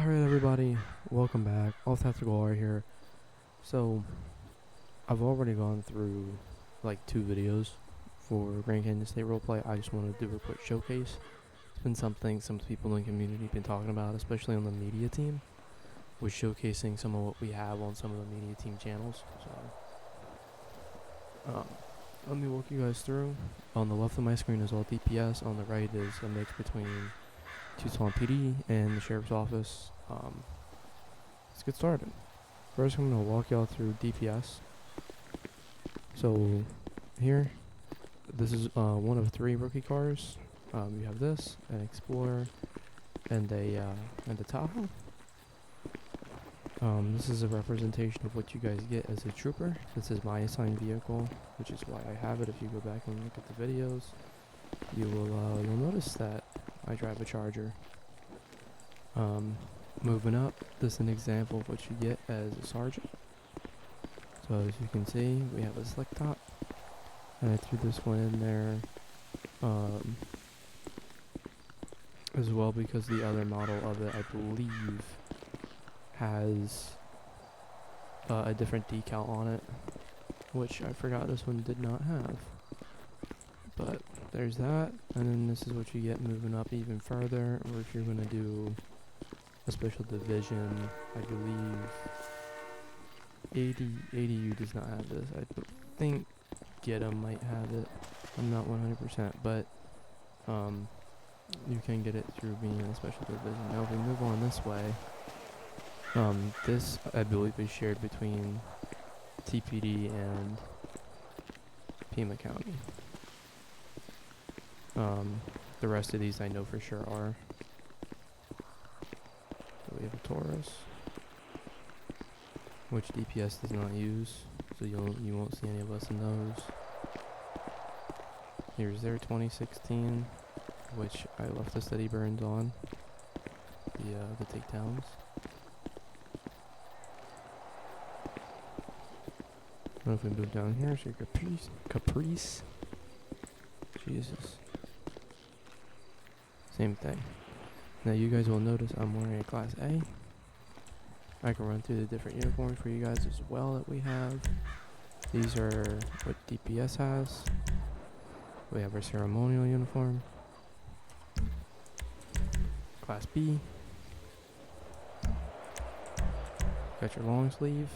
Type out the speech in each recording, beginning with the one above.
Alright everybody, welcome back. All Tactical R here. So, I've already gone through like 2 videos for Grand Canyon State Roleplay. I just wanted to do a quick showcase. It's been something some people in the community have been talking about, especially on the media team, with showcasing some of what we have on some of the media team channels. So, let me walk you guys through. On the left of my screen is all DPS, on the right is a mix between Tucson PD and the Sheriff's Office. Let's get started. First, I'm going to walk y'all through DPS. So, here, this is one of 3 rookie cars. You have this, an Explorer, and a Tahoe. This is a representation of what you guys get as a trooper. This is my assigned vehicle, which is why I have it. If you go back and look at the videos, you'll notice that I drive a Charger. Moving up, this is an example of what you get as a sergeant. So as you can see, we have a slick top, and I threw this one in there as well because the other model of it, I believe, has a different decal on it, which I forgot this one did not have. But there's that, and then this is what you get moving up even further, or if you're going to do a special division, I believe ADU does not have this. I think Get 'em might have it. I'm not 100%, but you can get it through being in a special division. Now if we move on this way, this I believe is shared between TPD and Pima County. The rest of these I know for sure are. So we have a Taurus, which DPS does not use, so you won't see any of us in those. Here's their 2016, which I left the steady burns on, the takedowns. And if we move down here, so your Caprice. Jesus. Same thing. Now you guys will notice I'm wearing a Class A. I can run through the different uniforms for you guys as well that we have. These are what DPS has. We have our ceremonial uniform. Class B. Got your long sleeve.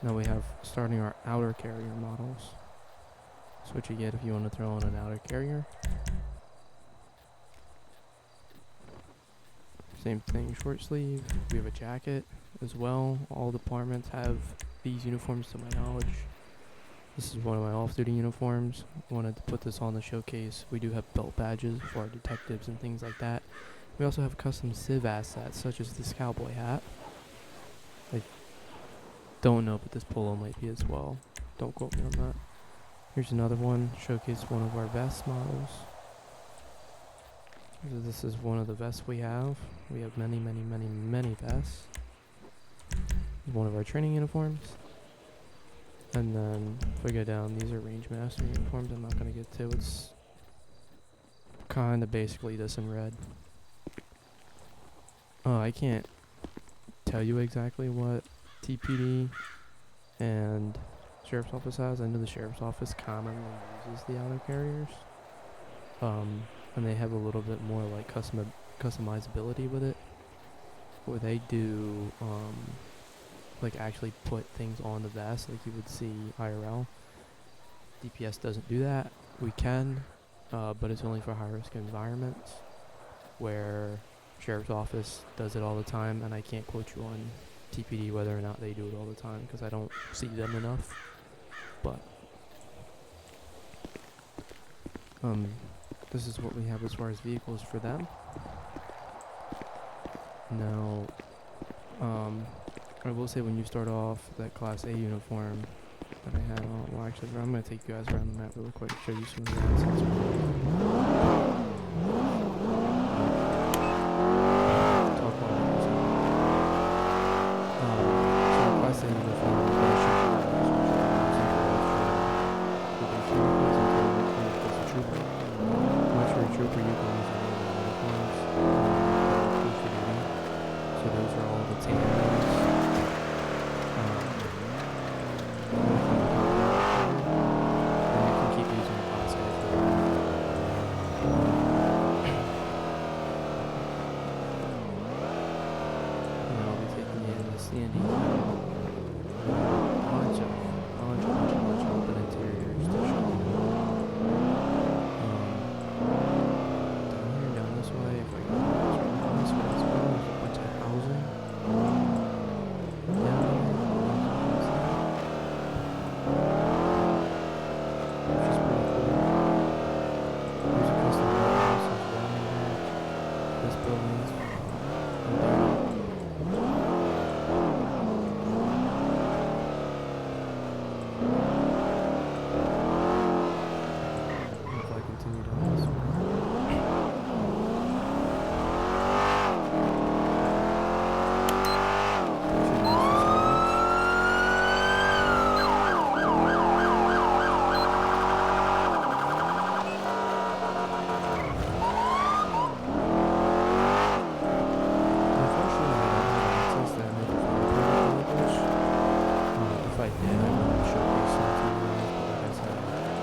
Now we have starting our outer carrier models. That's what you get if you want to throw on an outer carrier. Same thing, short sleeve. We have a jacket as well. All departments have these uniforms to my knowledge. This is one of my off-duty uniforms. Wanted to put this on the showcase. We do have belt badges for our detectives and things like that. We also have custom civ assets such as this cowboy hat. I don't know, but this polo might be as well. Don't quote me on that. Here's another one. Showcase one of our vest models. This is one of the vests we have. We have many vests. One of our training uniforms. And then if we go down, these are range master uniforms. I'm not going to get to. It's kind of basically this in red. I can't tell you exactly what TPD and Sheriff's Office has. I know the Sheriff's Office commonly uses the outer carriers. And they have a little bit more like customizability with it, where they do like actually put things on the vest like you would see IRL. DPS doesn't do that. We can, but it's only for high risk environments where Sheriff's Office does it all the time, and I can't quote you on TPD whether or not they do it all the time because I don't see them enough. But this is what we have as far as vehicles for them. Now, I will say when you start off that Class A uniform that I had on, well actually I'm going to take you guys around the map real quick and show you some of the assets. Talk about it. So our Class A uniform, I'm going to show you guys trooper. Once you're a trooper, you can use any of the uniforms. Sandy Hill. Bunch of open interiors to show you. Down here, down this way, if I go down this way as well, there's a bunch of housing. Down here, which is pretty cool. There's a custom house as well in here. This building's if I continue down this way. Pretty nice facilities. Unfortunately, I don't have access to any of the fire language. If I did, I would showcase some to you guys, but like I said, I can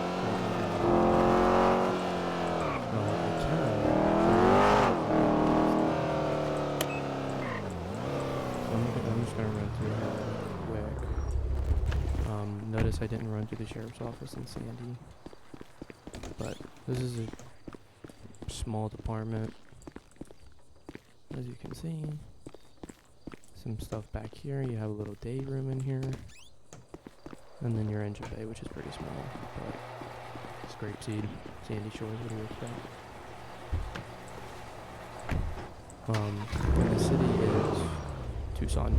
I'm just gonna run through here real quick. Notice I didn't run through the sheriff's office in Sandy, but this is a small department, as you can see. Some stuff back here. You have a little day room in here, and then your engine bay, which is pretty small, but it's grapeseed, Sandy Shores. What do you expect? And the city is Tucson.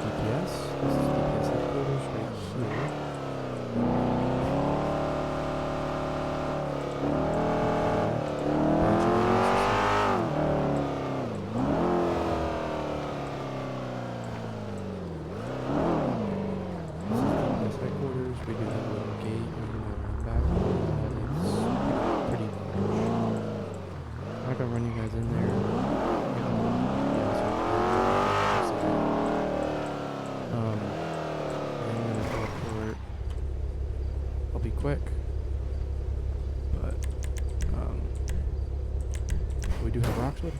GPS. This is GPS headquarters right here. Bunch of this is GPS headquarters. We do have a little gate around back. It's pretty large. I'm not gonna run you guys in there. I'm gonna teleport. I'll be quick, but we do have Roxwood.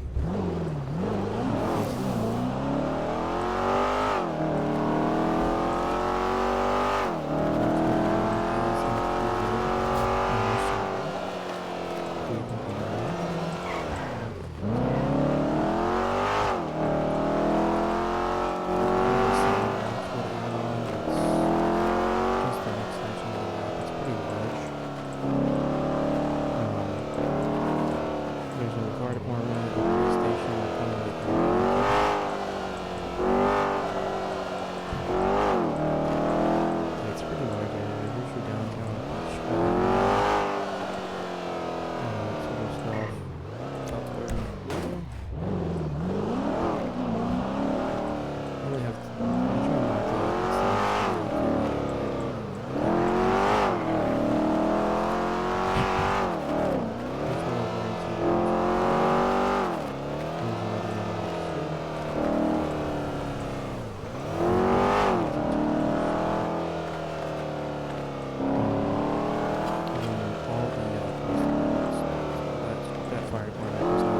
Fire department, the police station, it's pretty large area. Here's your downtown beach, sort of stuff. That's where I really have to. I'm trying not to fire department was not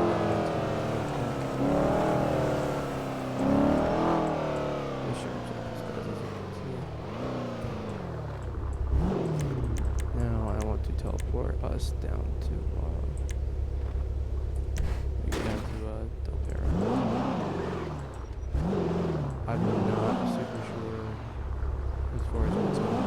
the sheriff's office does, as you can see. Now I want to teleport us down to Del Perro. I'm not super sure as far as what's going on.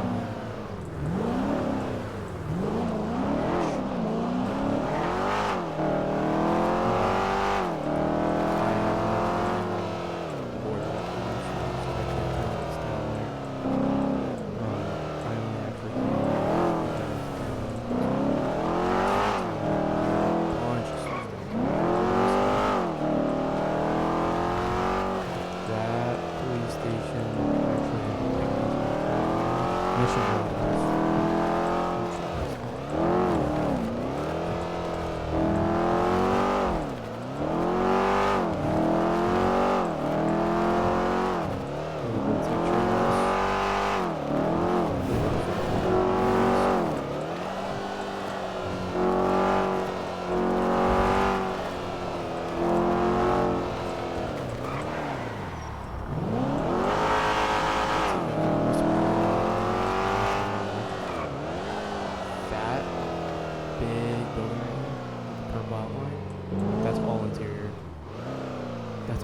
Mission models.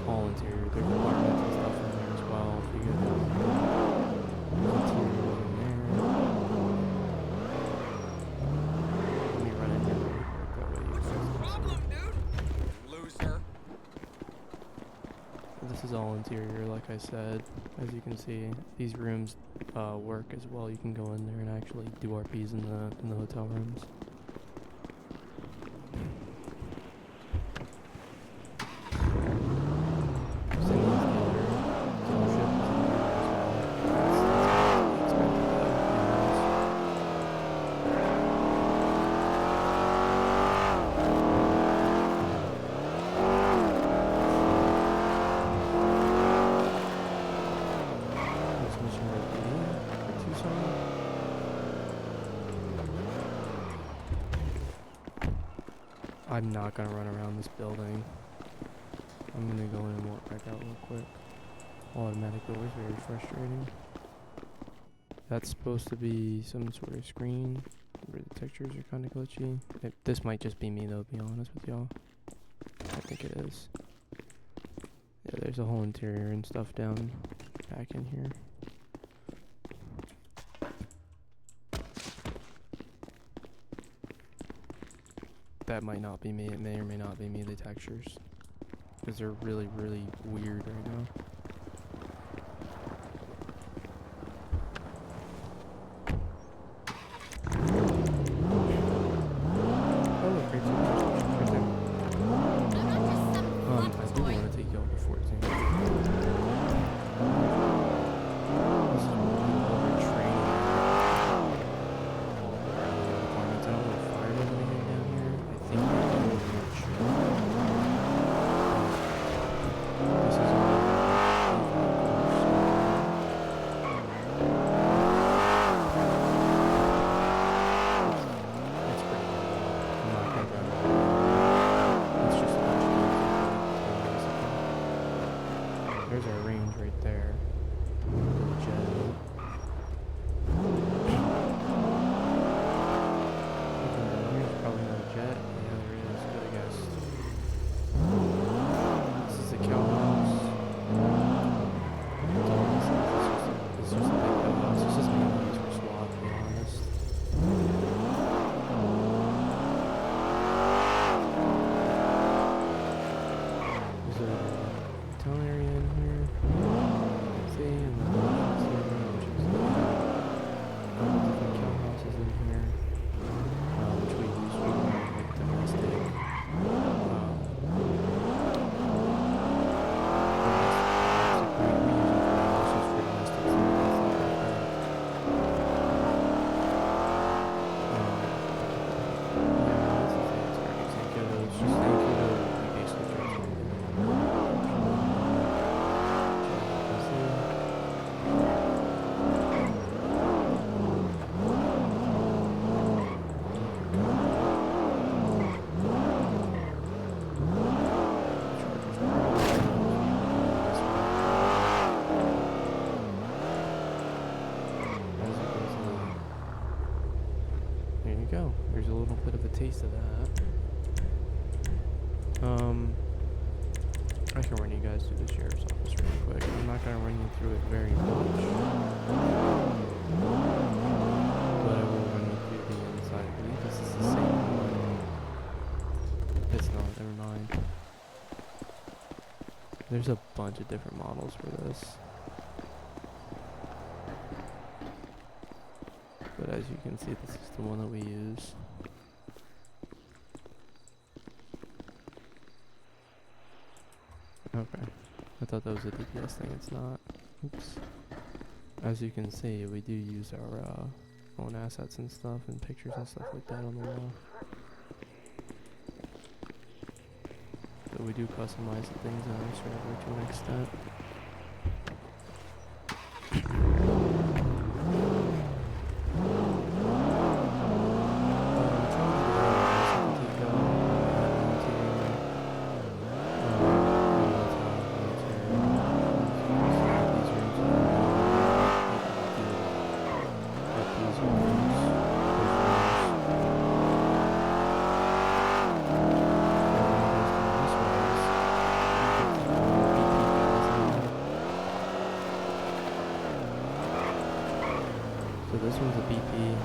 all interior. There's apartments and stuff in there as well. If you go down interiors in there. Let me run in here really quick. That way you guys can see. Loser. This is all interior, like I said. As you can see, these rooms work as well. You can go in there and actually do RPs in the hotel rooms. I'm not gonna run around this building. I'm gonna go in and walk back out real quick. Automatic doors, very frustrating. That's supposed to be some sort of screen where the textures are kind of glitchy. This might just be me though, to be honest with y'all. I think it is. Yeah, there's a whole interior and stuff down back in here. That might not be me. It may or may not be me, the textures. Because they're really, really weird right now. Oh, look, great right there. I do want to take y'all to Fort Zane. This is what we do over training. All around the apartments. I don't know if firemen are getting down here. I think they do, I'm not sure. This is all it's pretty good. I'm not gonna drive it. It's just a bunch of doors basically. There's our range right there. Little jet. Looking down here, it's probably not a jet. Yeah, there it is. Good guess. This is the cow house. That's all this is. It's just a big cow house. It's just mainly used for SWAT, to be honest. There's a town area in here. See, and then there's this area, which is different cow houses in here, which we use for like domestic. There you go. There's a little bit of a taste of that. I can run you guys through the sheriff's office really quick. I'm not gonna run you through it very much, but I will run you through the inside. I believe this is the same one. It's not. Never mind. There's a bunch of different models for this. But as you can see, this is the one that we use. Okay. I thought that was a DPS thing. It's not. Oops. As you can see, we do use our own assets and stuff, and pictures and stuff like that on the wall. So we do customize the things on our server to an extent. So this one's a BP.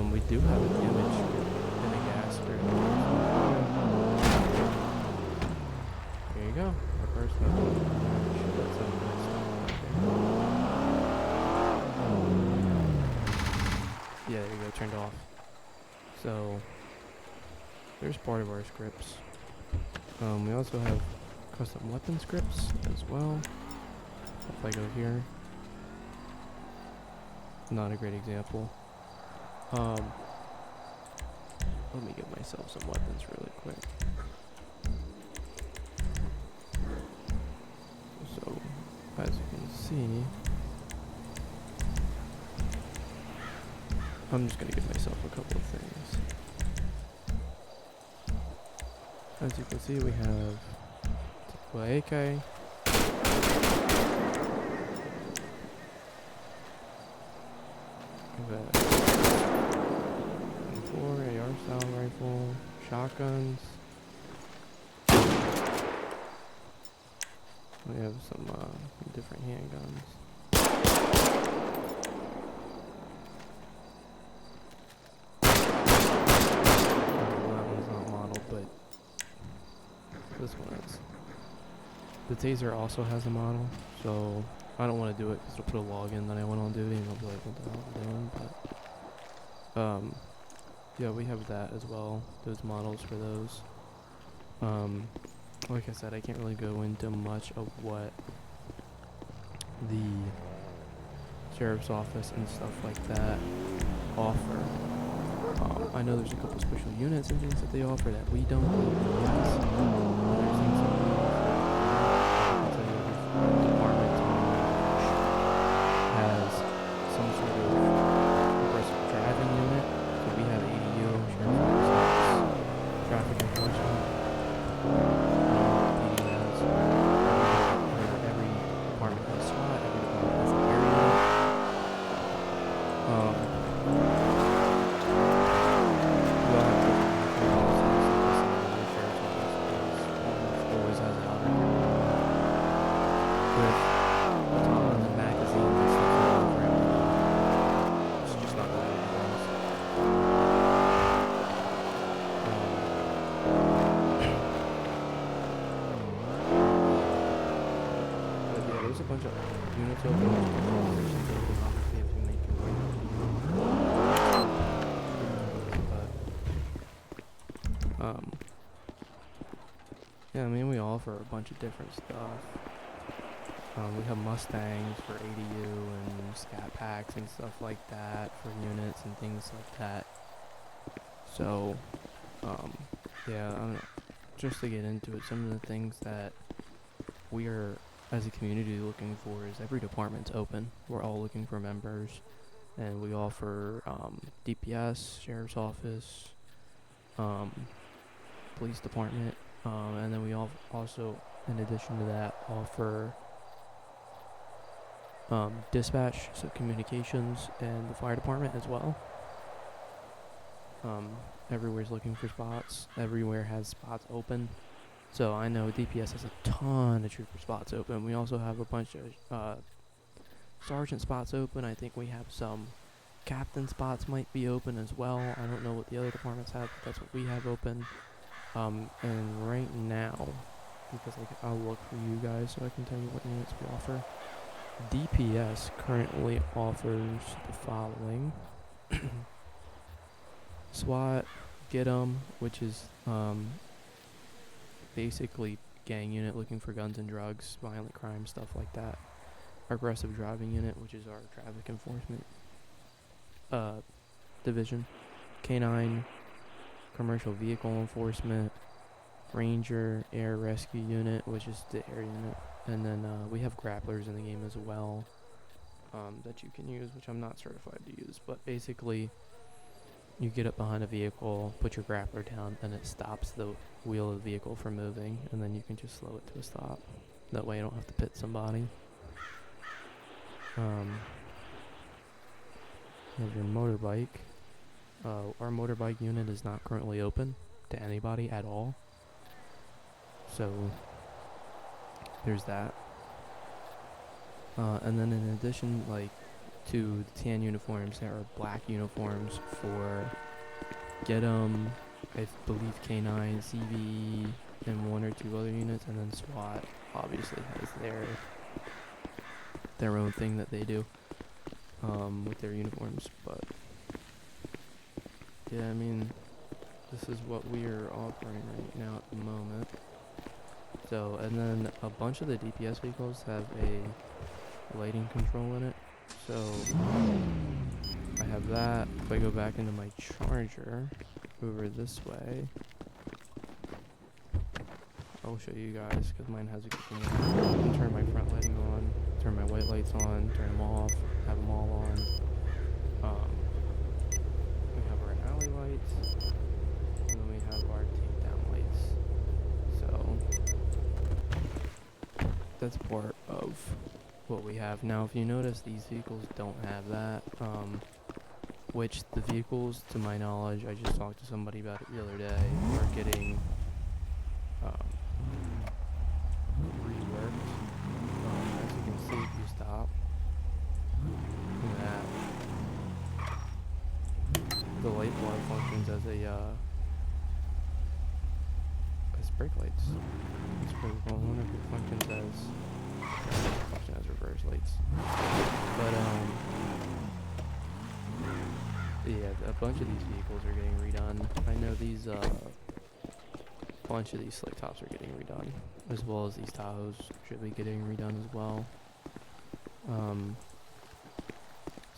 We do have an image in a gas strip. There you go. Our first method. Yeah, there you go. Turned off. So there's part of our scripts. We also have custom weapon scripts as well. If I go here, not a great example. Let me get myself some weapons really quick. So, as you can see, I'm just gonna give myself a couple of things. As you can see, we have AK. AR style rifle, shotguns. We have some different handguns. That one's not modeled, but this one is. The taser also has a model, so I don't want to do it because it'll put a log in that I went on duty and I'll be like, what the hell am I doing? But yeah, we have that as well, those models for those. Like I said, I can't really go into much of what the sheriff's office and stuff like that offer. I know there's a couple special units and things that they offer that we don't. Department has some sort of aggressive driving unit. So we have ADU, sheriff's office, traffic enforcement. PD has every department has SWAT, every department has an area. We all have different policies. The sheriff's office always has it out with batons and magazines and stuff all over it. It's just not the way it is. But yeah, there's a bunch of units open. Obviously, if you make your way yeah, I mean, we offer a bunch of different stuff. We have Mustangs for ADU and scat packs and stuff like that for units and things like that. So, yeah, just to get into it, some of the things that we are, as a community, looking for is every department's open. We're all looking for members, and we offer DPS, Sheriff's Office, Police Department, and then we also, in addition to that, offer dispatch, so communications, and the fire department as well. Everywhere's looking for spots. Everywhere has spots open. So I know DPS has a ton of trooper spots open. We also have a bunch of sergeant spots open. I think we have some captain spots might be open as well. I don't know what the other departments have, but that's what we have open. And right now, because I'll look for you guys so I can tell you what units we offer. DPS currently offers the following. SWAT, Get 'em, which is basically gang unit looking for guns and drugs, violent crime, stuff like that. Aggressive driving unit, which is our traffic enforcement division. K9, commercial vehicle enforcement. Ranger, air rescue unit, which is the air unit. And then we have grapplers in the game as well. that you can use, which I'm not certified to use, but basically you get up behind a vehicle, put your grappler down, and it stops the wheel of the vehicle from moving, and then you can just slow it to a stop. That way you don't have to pit somebody. You have your motorbike. Our motorbike unit is not currently open to anybody at all. So there's that. And then in addition, like, to the tan uniforms, there are black uniforms for Get 'em, I believe K9, CV, and one or two other units, and then SWAT obviously has their own thing that they do with their uniforms. But yeah, I mean, this is what we are offering right now at the moment. So, and then a bunch of the DPS vehicles have a lighting control in it. So I have that. If I go back into my charger over this way, I'll show you guys because mine has a good thing. I can turn my front lighting on, turn my white lights on, turn them off, have them all on. We have our alley lights, and then we have our takedown lights. So that's part of what we have. Now, if you notice, these vehicles don't have that, which the vehicles, to my knowledge, I just talked to somebody about it the other day, are getting reworked. As you can see, if you stop, look at that. The light bar functions as as brake lights. It's pretty cool. I wonder if it functions as reverse lights. But yeah, a bunch of these vehicles are getting redone. I know these bunch of these slick tops are getting redone, as well as these Tahoes should be getting redone as well.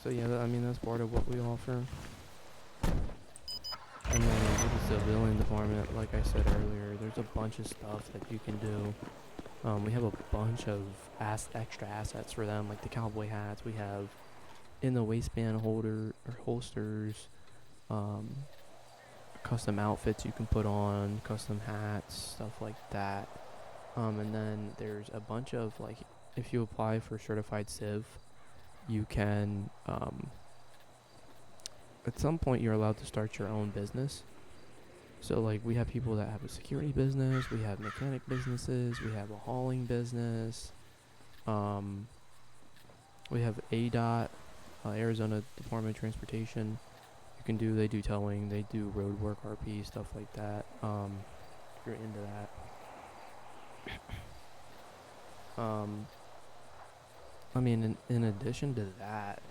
So yeah, I mean, that's part of what we offer. And then with the civilian department, like I said earlier, there's a bunch of stuff that you can do. We have a bunch of extra assets for them, like the cowboy hats. We have in the waistband holsters, custom outfits you can put on, custom hats, stuff like that. And then there's a bunch of, like, if you apply for certified civ, you can at some point you're allowed to start your own business. So, like, we have people that have a security business, we have mechanic businesses, we have a hauling business, we have ADOT, Arizona Department of Transportation. They do towing, they do road work, RP, stuff like that, if you're into that. I mean, in addition to that,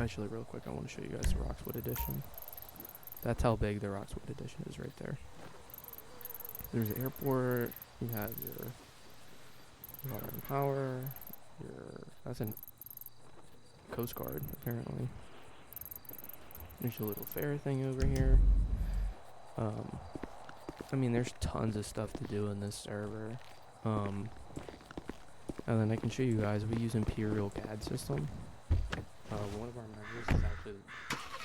actually, real quick, I want to show you guys the Roxwood Edition. That's how big the Roxwood Edition is right there. There's the airport, you have your water and power, that's a Coast Guard, apparently. There's your little fair thing over here. I mean, there's tons of stuff to do in this server. And then I can show you guys, we use Imperial CAD system. One of our members is actually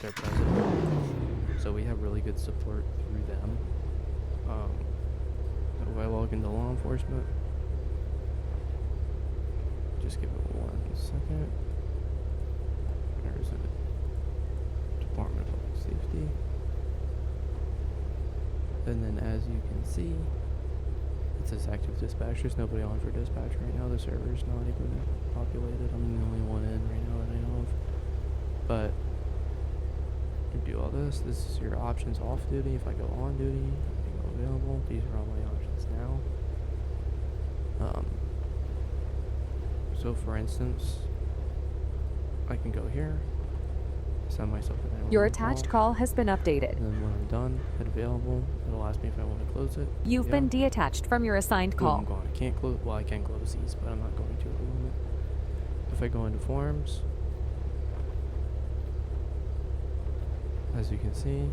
their president, so we have really good support through them. If I log into law enforcement, just give it 1 second. There's a Department of Public Safety. And then as you can see, it says active dispatch. There's nobody on for dispatch right now. The server's not even populated. I'm the only one in right now that I know of. But you do all this. This is your options off duty. If I go on duty, I can go available. These are all my options now. So for instance, I can go here, send myself an hour. Your attached call has been updated. And then when I'm done, hit available. It'll ask me if I want to close it. You've been detached from your assigned call. I'm gone. I can't close. Well, I can close these, but I'm not going to at the moment. If I go into forms, as you can see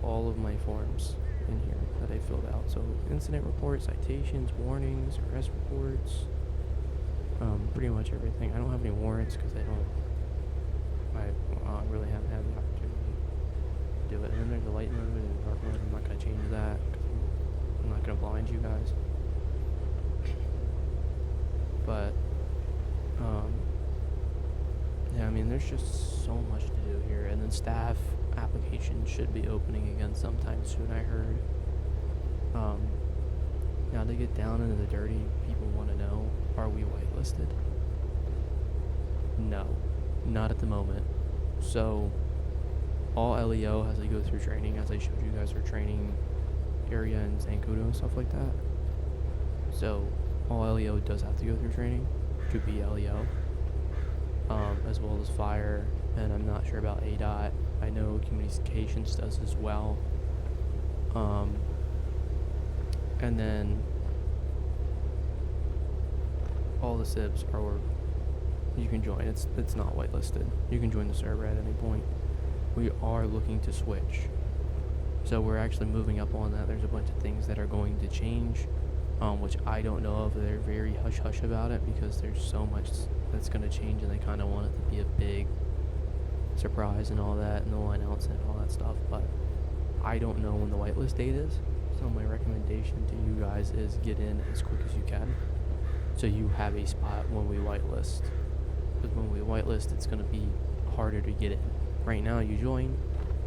all of my forms in here that I filled out. So incident reports, citations, warnings, arrest reports, pretty much everything. I don't have any warrants because I really haven't had the opportunity to do it. And then there's the light mode and the dark mode. I'm not going to change that because I'm not going to blind you guys. But, yeah, I mean, there's just so much to do here. And then staff applications should be opening again sometime soon, I heard. Now to get down into the dirty, people want to know, are we whitelisted? No, not at the moment. So, all LEO has to go through training, as I showed you guys for training area in Zancudo and stuff like that. So, all LEO does have to go through training to be LEO, as well as fire, and I'm not sure about ADOT. I know communications does as well. And then all the SIBs are, you can join. It's not whitelisted. You can join the server at any point. We are looking to switch. So we're actually moving up on that. There's a bunch of things that are going to change, which I don't know of. They're very hush-hush about it because there's so much that's going to change, and they kind of want it to be a big surprise and all that, and they'll announce it and all that stuff. But I don't know when the whitelist date is. So my recommendation to you guys is get in as quick as you can, so you have a spot when we whitelist. Because when we whitelist, it's going to be harder to get in. Right now, you join,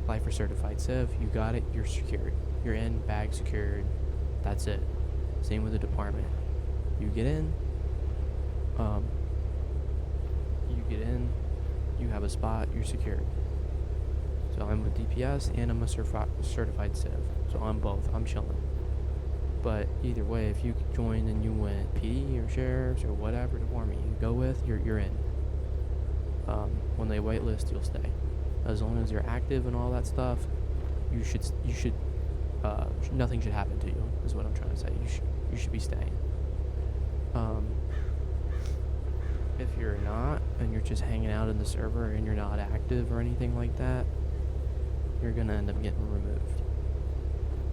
apply for certified civ, you got it, you're secured. You're in, bag secured, that's it. Same with the department. You get in, you have a spot, you're secured. So I'm with DPS and I'm a certified civ. So I'm both. I'm chilling. But either way, if you join and you went PD or sheriffs or whatever department you go with, you're in. When they whitelist, you'll stay. As long as you're active and all that stuff, you should nothing should happen to you. Is what I'm trying to say. You should be staying. If you're not and you're just hanging out in the server and you're not active or anything like that, you're gonna end up getting removed.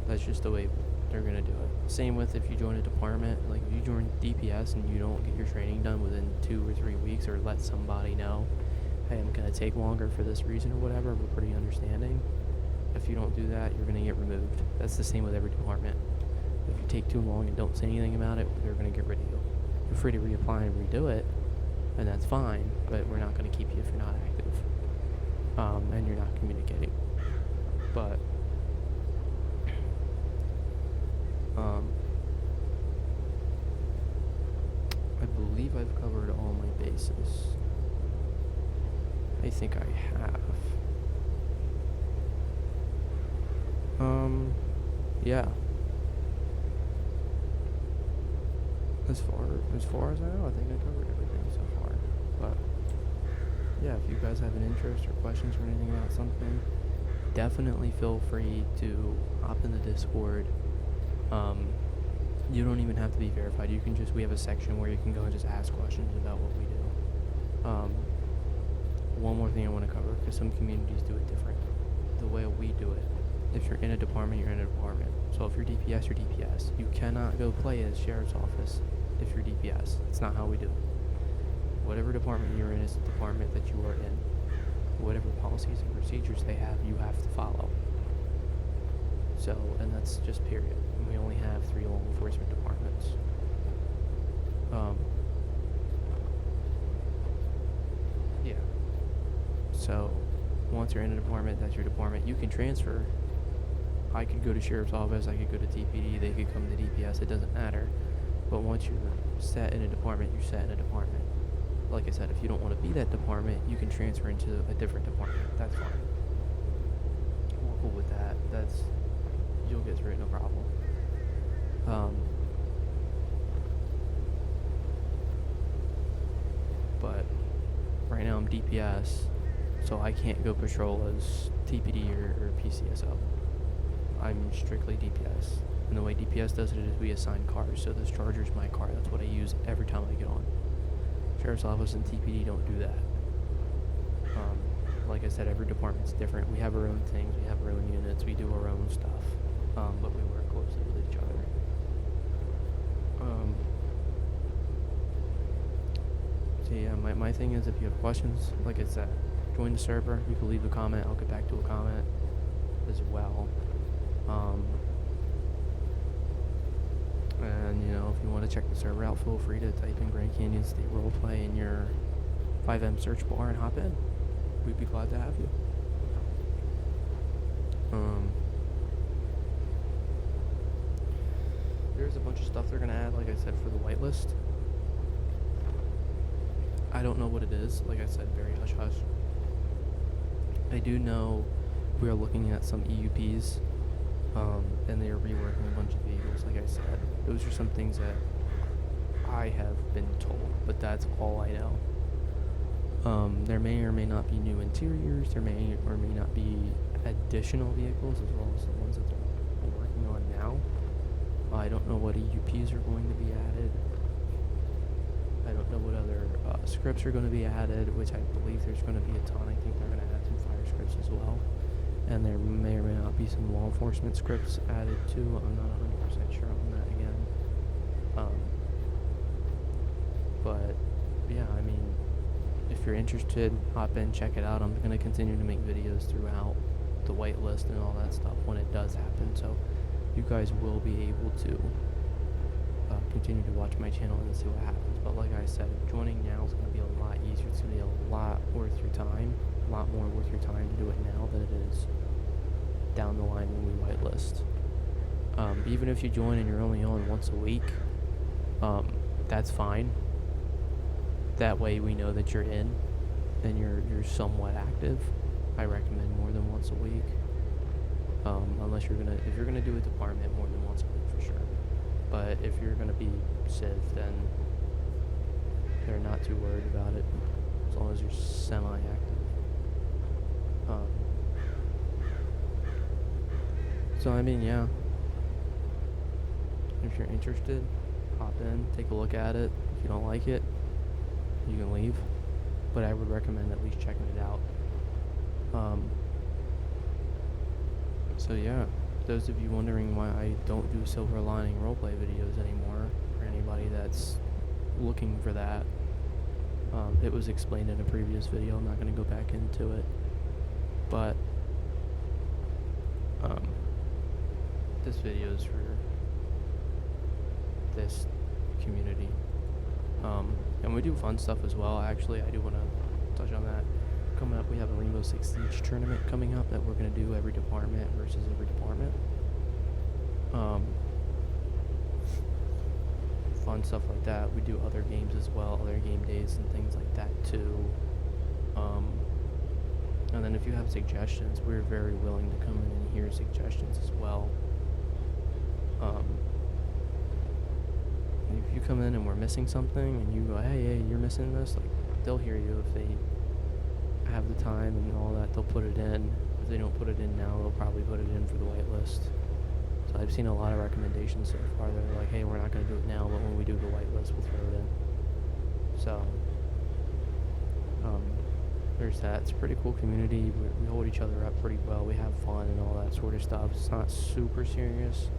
That's just the way they're gonna do it. Same with if you join a department, like if you join DPS and you don't get your training done within 2 or 3 weeks, or let somebody know, hey, I'm gonna take longer for this reason or whatever, we're pretty understanding. If you don't do that, you're gonna get removed. That's the same with every department. If you take too long and don't say anything about it, they're gonna get rid of you. You're free to reapply and redo it, and that's fine, but we're not gonna keep you if you're not active. And you're not communicating. But I believe I've covered all my bases. I think I have. Yeah. As far as I know, I think I covered everything so far. But yeah, if you guys have an interest or questions or anything about something, definitely feel free to hop in the Discord. You don't even have to be verified. You can we have a section where you can go and just ask questions about what we do. One more thing I want to cover, because some communities do it different. The way we do it, if you're in a department, you're in a department. So if you're DPS, you're DPS. You cannot go play as Sheriff's Office if you're DPS. It's not how we do it. Whatever department you're in is the department that you are in. Whatever policies and procedures they have, you have to follow. So, and that's just period. And we only have 3 law enforcement departments. Yeah. So, once you're in a department, that's your department. You can transfer. I could go to Sheriff's Office, I could go to TPD, they could come to DPS, it doesn't matter. But once you're set in a department, you're set in a department. Like I said, if you don't want to be that department, you can transfer into a different department. That's fine. We're cool with that. You'll get through it, no problem. But right now I'm DPS, so I can't go patrol as TPD or PCSO. I'm strictly DPS. And the way DPS does it is we assign cars. So this Charger's my car. That's what I use every time I get on. Sheriff's Office and TPD don't do that. Like I said, every department's different. We have our own things. We have our own units. We do our own stuff. But we work closely with each other. So yeah, my thing is, if you have questions, like I said, join the server. You can leave a comment. I'll get back to a comment as well. And you know, if you want to check the server out, feel free to type in Grand Canyon State Roleplay in your 5M search bar and hop in. We'd be glad to have you. There's a bunch of stuff they're gonna add, like I said, for the whitelist. I don't know what it is. Like I said, very hush hush. I do know we are looking at some EUPs, and they are reworking a bunch of vehicles. Like I said, those are some things that I have been told, but that's all I know. There may or may not be new interiors. There may or may not be additional vehicles, as well as the ones that they're working on now. I don't know what EUPs are going to be added. I don't know what other scripts are going to be added, which I believe there's going to be a ton. I think they're going to add some fire scripts as well. And there may or may not be some law enforcement scripts added too. I'm not 100% sure on that again. But yeah, I mean, if you're interested, hop in, check it out. I'm going to continue to make videos throughout the whitelist and all that stuff when it does happen. So you guys will be able to continue to watch my channel and see what happens. But like I said, joining now is going to be a lot easier. It's going to be a lot worth your time, a lot more worth your time to do it now than it is down the line when we whitelist. Even if you join and you're only on once a week, that's fine. That way we know that you're in and you're somewhat active. I recommend more than once a week. Unless if you're gonna do a department, more than once a week for sure. But if you're gonna be civ, then they're not too worried about it, as long as you're semi-active. So I mean, yeah. If you're interested, hop in, take a look at it. If you don't like it, you can leave. But I would recommend at least checking it out. So yeah, those of you wondering why I don't do silver lining roleplay videos anymore, for anybody that's looking for that, it was explained in a previous video. I'm not going to go back into it, but this video is for this community, and we do fun stuff as well. Actually, I do want to touch on that. Coming up, we have a Rainbow Six Siege tournament coming up that we're going to do every department versus every department. Fun stuff like that. We do other games as well, other game days and things like that too. And then if you have suggestions, we're very willing to come in and hear suggestions as well. If you come in and we're missing something and you go, hey, you're missing this, like, they'll hear you if they have the time and all that. They'll put it in. If they don't put it in now, they'll probably put it in for the whitelist. So I've seen a lot of recommendations so far. They're like, hey, we're not going to do it now, but when we do the whitelist, we'll throw it in. So there's that. It's a pretty cool community. We hold each other up pretty well. We have fun and all that sort of stuff. It's not super serious.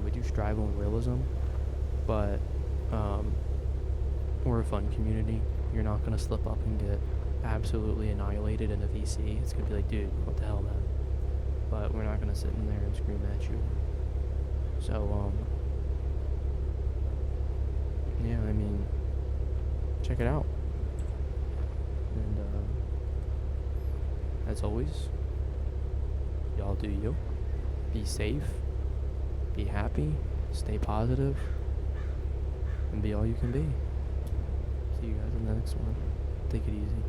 We do strive on realism, but we're a fun community. You're not going to slip up and get absolutely annihilated in a VC. It's going to be like, dude, what the hell, man? But we're not going to sit in there and scream at you. So, yeah, I mean, check it out. And, as always, y'all do you. Be safe. Be happy. Stay positive. And be all you can be. See you guys in the next one. Take it easy.